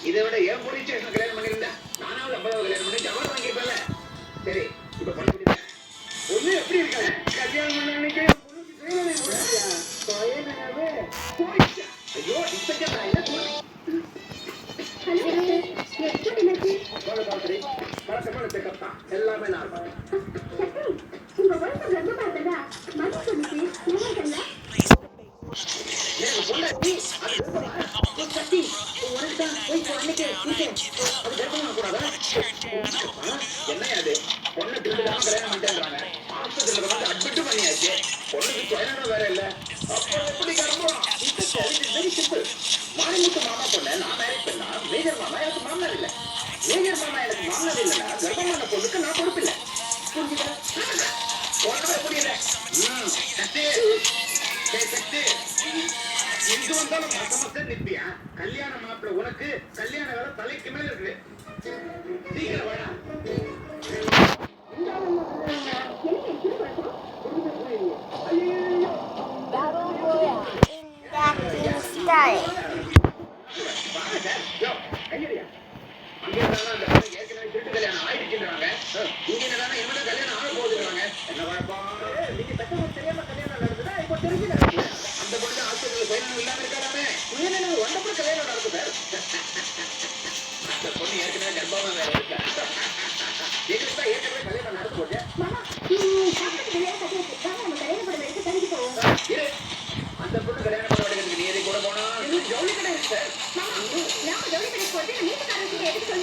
இதை விட என் police station கல்யாணம் பண்ணிருந்தேன் நானாவது 50 கல்யாணம் பண்ணி ஜவான் வாங்கிருப்பேன்ல. சரி இப்ப பண்ணிவிட்டேன். பொண்ணு எப்படி இருக்காங்க? கல்யாணம் பண்ண அன்னைக்கு ஐயோ இப்ப வழக்கமான பிக்கப் தான் எல்லாமே நார்மல். உங்க வயசு ரொம்ப பார்த்ததா மனசு சொல்லிச்சு என்னையாது பொண்ணு திருடுதான் கல்யாணம் பண்ணிட்டேன்றாங்க. ஆஸ்பத்திரியில வந்து அட்மிட் பண்ணியாச்சு. பொண்ணுக்கு பயணம் வேற இல்ல. அப்போ எப்படி கரும்போம்? Very simple. மாரிமுத்து மாமா பொண்ணு நான் மேரேஜ் பண்ணா மேஜர் மாமா எனக்கு மாமனார் இல்ல. மேஜர் மாமா எனக்கு மாமனார் இல்லைன்னா கர்ப்பமான பொண்ணுக்கு நான் பொறுப்பில்லை. புரிஞ்சுக்கிறேன். எப்படி இல்லை எங்க வந்தாலும் மசமச நிற்பியா? கல்யாண மாப்பிள்ள உனக்கு கல்யாண வேலை தலைக்கு மேல இருக்குது. சீக்கிரம் வேணா ஏற்கனவே திருட்டு கல்யாணம் ஆயிடுச்சுன்றாங்க. இங்க என்னன்னா என்னோட கல்யாணம் ஆக போகுதுன்றாங்க. என்ன வாய்ப்பா நீங்க பெற்றவங்க தெரியாம கல்யாணம் நடக்குதா? இப்போ தெரிஞ்சுக்க அந்த பொண்ணு ஆஸ்பத்திரியில் பயணம் இல்லாம இருக்காராமே. உயர்நிலை வந்தப்போ கல்யாணம் நடக்குது. அந்த பொண்ணு ஏற்கனவே கர்ப்பமா வேற இருக்கா? எங்களுக்கு தான் ஏற்கனவே கல்யாணம் நடந்து போச்சு. அந்த பொண்ணு கல்யாணம் பண்ண வேண்டியதுக்கு நீ எதை கூட போனா ஜவுளி கடை இருக்கு சார்.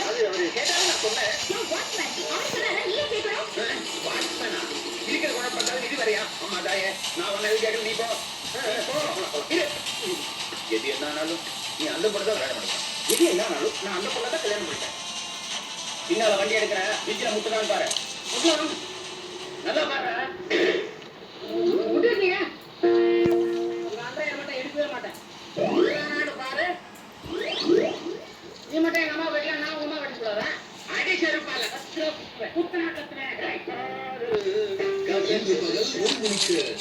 அது அவரு கேட்டாலும் நான் சொன்னேன். இருக்கிற குழப்பம் இது வரையா? ஆமா தாயே நான் ஒன்னு கேட்கல. நீ போ எது என்னாலும் நீ அந்த பொண்ணு தான் கல்யாணம் பண்ணிட்டேன். எது என்னாலும் நான் அந்த பொண்ணை தான் கல்யாணம் பண்ணிட்டேன். பின்னால வண்டி எடுக்கிறேன். பீச்சில் முட்டுதான் பாரு. நல்லா பாரு. முட்டுங்க மட்டும் எடுக்கவே மாட்டேன். பாரு நீ மட்டும் எங்க அம்மா வெட்டல நான் உங்க அம்மா வெட்ட கூடாதான். அடி செருப்பால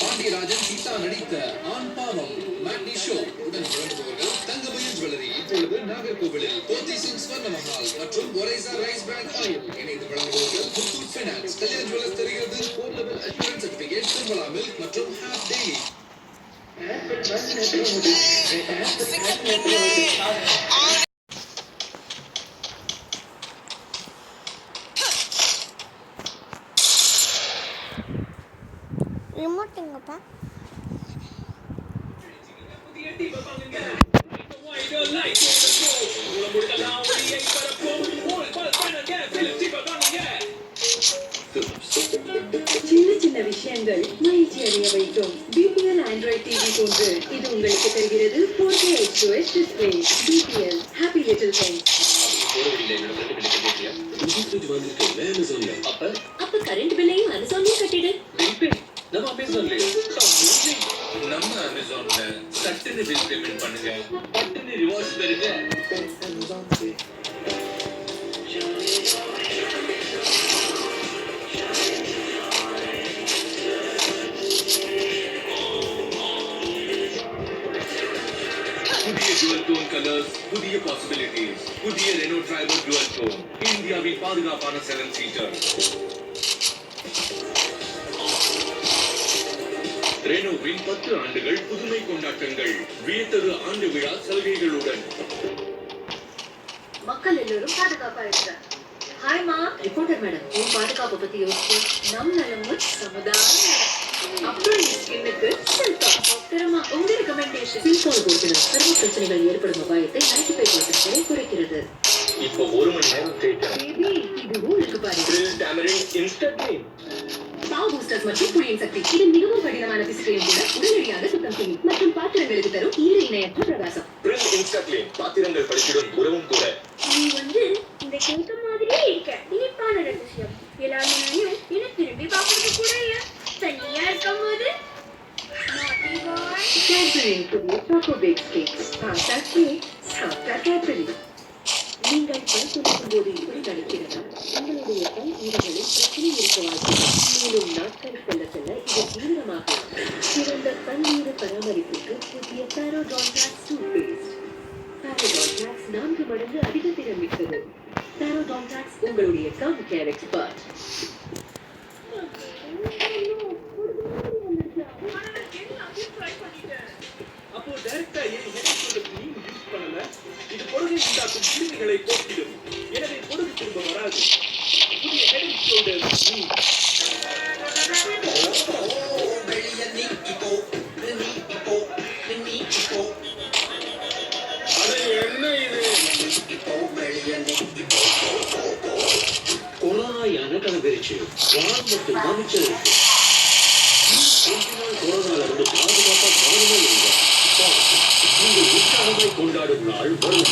பாண்டியராஜன் கீதா நடித்த ஆண் பாவம் மேட்னி ஷோ உடன் வழங்குபவர்கள் தங்கமயில் ஜுவல்லரி இப்பொழுது நாகர்கோவிலில் போத்தி சிங் ஸ்வர்ண மஹால் மற்றும் ஒரைசா ரைஸ் பிராண்ட் ஆயில் இணைந்து வழங்குபவர்கள் முத்தூட் ஃபைனான்ஸ் கல்யாண் ஜுவல்லர்ஸ் தருகிறது 4 level assurance certificate Tirumala milk மற்றும் ஹாப் டெய்லி. ரிமோட் எங்கப்பா? சின்ன சின்ன விஷயங்கள் மகிழ்ச்சி அடைய வைக்கும். பிபிஎல் ஆண்ட்ராய்ட் டிவி போன்று இது உங்களுக்கு தருகிறது 4K HQS display. BPL happy little things. அப்ப கரண்ட் பில்லையும் அமேசான்லயே கட்டிடு. நம்ம அமேசான்ல சட்டுன்னு பில் பேமெண்ட் பண்ணுங்க. பட்டுன்னு ரிவார்ட்ஸ் பெறுங்க. புதிய டுவல் டோன் கலர்ஸ், புதிய பாசிபிலிட்டிஸ். புதிய ரெனோ டிரைவர் டுவல் டோன் இந்தியாவின் பாதுகாப்பான 7 சீட்டர். ரெனோவின் 10 ஆண்டுகள் புதுமை கொண்டாட்டங்கள். வியத்தகு ஆண்டு விழா சலுகைகளுடன். மக்கள் எல்லாரும் பாதுகாப்பா இருக்கிறார். ஹாய் மா, ரிப்போர்ட்டர் மேடம். உன் பாதுகாப்பை பத்தி யோசிச்சு நம் நலமும் சமுதாயம். அப்புறம் ஸ்கின்னுக்கு சில்கா. டாக்டரம்மா உங்க ரெக்கமெண்டேஷன். சில்கால் கொடுக்கணும். சர்வ பிரச்சனைகள் ஏற்படும் அபாயத்தை 95% வரை குறைக்கிறது. இப்போ 1 மணி நேரம் தேய்ச்சா பேபி இதுவும் இருக்கு பாருங்க. டேமரின் இன்ஸ்டன்ட்லி பாவ் பூஸ்டர்ஸ் மற்றும் புளியின் சக்தி. இது மிகவும் கடினமான பிசுக்கையும் கூட உடனடியாக சுத்தம் செய்யும் மற்றும் பாத்திரங்களுக்கு தரும் ஈர இணையற்ற பிரகாசம். பிரில் இன்ஸ்டன்ட்லி பாத்திரங்கள் படிச்சிடும் உறவும் கூட. நீ வந்து இந்த கேட்க மாதிரியே இருக்க. இனிப்பான ரகசியம் எல்லாரும் என்ன திரும்பி பார்க்கறது கூட இல்ல. தனியா இருக்கும்போது கேட்பரின் புதிய சாக்கோ பேக் கேக்ஸ். சாப்பிட்டா கேட்பரி. நீங்கள் பல் துடைக்கும் போது இப்படி நடக்கிறதா? உங்களுடைய பல் ஈரங்களில் பிரச்சனை இருக்க வாய்ப்பு. மேலும் நாட்கள் செல்ல செல்ல இது தீவிரமாகும். சிறந்த பல் ஈர பராமரிப்புக்கு புதிய பாரோடான்டாக்ஸ் டூத்பேஸ்ட். பாரோடான்டாக்ஸ் 4 மடங்கு அதிக திறன் மிக்கது. பாரோடான்டாக்ஸ் உங்களுடைய கம் கேர் எக்ஸ்பர்ட். அப்போ டைரக்டா ஏன் ஹெட் நீங்க யூஸ் பண்ணல? இது பொருளை உண்டாக்கும் கிருமிகளை போக்கிடும். எனவே பொருள் திரும்ப வராது. புதிய ஹெட் ஷோல்டர் கொரோனா எனக்கு அனுப்பிடுச்சு. வாரம் மட்டும் தான் மிச்சம் இருக்கு. கொஞ்ச நாள் கொரோனால இருந்து பாதுகாப்பா கவனமே இல்லை. நீங்கள் உற்சாகமாய் கொண்டாடும் நாள் வரும்.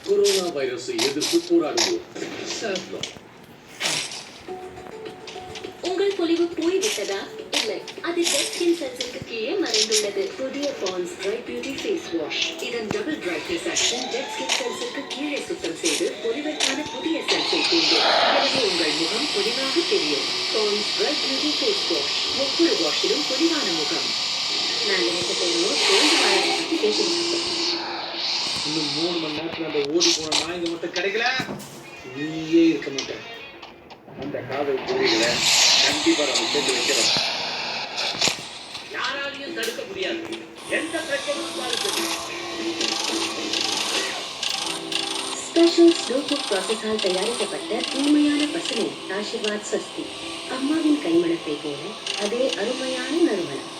கொரோனா வைரஸை எதிர்த்து போராடுவோம். உங்கள் பொலிவு போய்விட்டதா? இல்லை, அது டெட் ஸ்கின் செல்ஸுக்கு கீழே மறைந்துள்ளது. புதிய Pond's bright beauty face wash. இதன் double brightness action dead skin செல்ஸுக்கு கீழே சுத்தம் செய்து பொலிவிற்கான புதிய செல்ஸை தூண்டும். எனவே உங்கள் முகம் பொலிவாக தெரியும். Pond's bright beauty face wash. ஒவ்வொரு வாஷிலும் பொலிவான முகம். நான் நினைத்த பேரும் கோல்டு வாழை பற்றி பேசியிருக்கேன். இன்னும் 3 மணி நேரத்துல அந்த ஓடி போன நாய்ங்க மட்டும் கிடைக்கல, நீயே இருக்க மாட்டேன். அந்த காதல் புரியல, கண்டிப்பா நம்ம சேர்த்து வைக்கிறோம். யாராலையும் தடுக்க முடியாது. எந்த பிரச்சனையும் பாருங்க. ஸ்பெஷல் ஸ்லோ குக் ப்ராசஸால் தயாரிக்கப்பட்ட தூய்மையான பசுமை ஆஷிர்வாத் ஸ்வஸ்தி. அம்மாவின் கைமணத்தை போல அதே அருமையான நறுமணம்.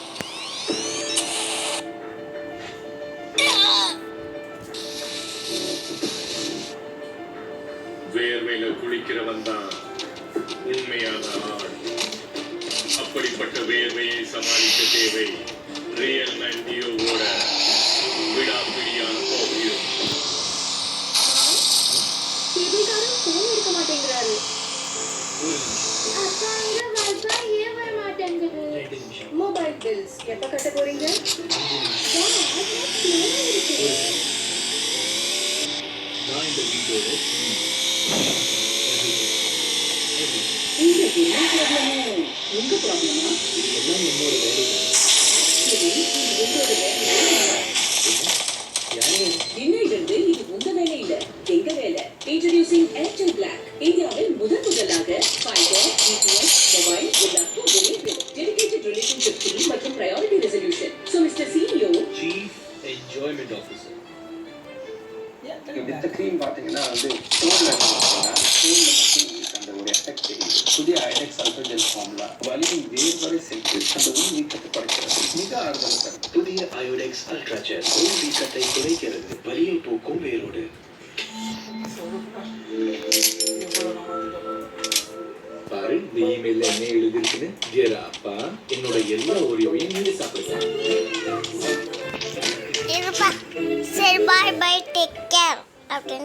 வேர்வையில குளிக்கிறவன் தான் உண்மையான ஆள். அப்படிப்பட்ட வேர்வையை சமாளிக்க தேவை ரியல் நண்டியோட விடாப்பிடியான கோவியம். டிவிக்காரன் ஃபோன் எடுக்க மாட்டேங்கிறாரு. அப்பா இங்க வைஃபை ஏன் வர மாட்டேங்குது? மொபைல் பில்ஸ் எப்ப கட்ட போறீங்க? நான் இந்த வீட்டோட இந்த என்ன ப்ராப்ளமும் உங்க ப்ராப்ளமா? எல்லாம் என்னோட வேலை. சரி, இது உங்களோட வேலை. இன்னையிலிருந்து இது உங்க வேலை இல்ல, எங்க வேலை. Introducing Airtel black. இந்தியாவில் முதலாக ஃபைபர், டிடிஎச், மொபைல், எல்லாருக்கும் ஒரே பில். டெடிகேட்டட் ரிலேஷன்ஷிப் டீம் மற்றும் priority resolution. So mister CEO, chief enjoyment officer. இந்த க்ரீம் பார்த்தீங்கன்னா வந்து ஸ்டோன்ல மட்டும் அந்த ஒரு எஃபெக்ட் தெரியுது. புதிய ஐடெக்ஸ் அல்ட்ராஜெல் ஃபார்முலா வலியின் வேர்வரை சென்று அந்த உள் வீக்கத்தை குறைக்கிறது. மிக ஆறுதல் தரும். புதிய அயோடெக்ஸ் அல்ட்ராஜெல் உள் வீக்கத்தை குறைக்கிறது, வலியை போக்கும் வேரோடு. பாரு, இந்த இமெயில்ல என்ன எழுதிருக்குன்னு. ஜெராப்பா, என்னோட எல்லா ஓரியோவையும் நீங்க சாப்பிடுங்க. Say bye bye, take care. Okay.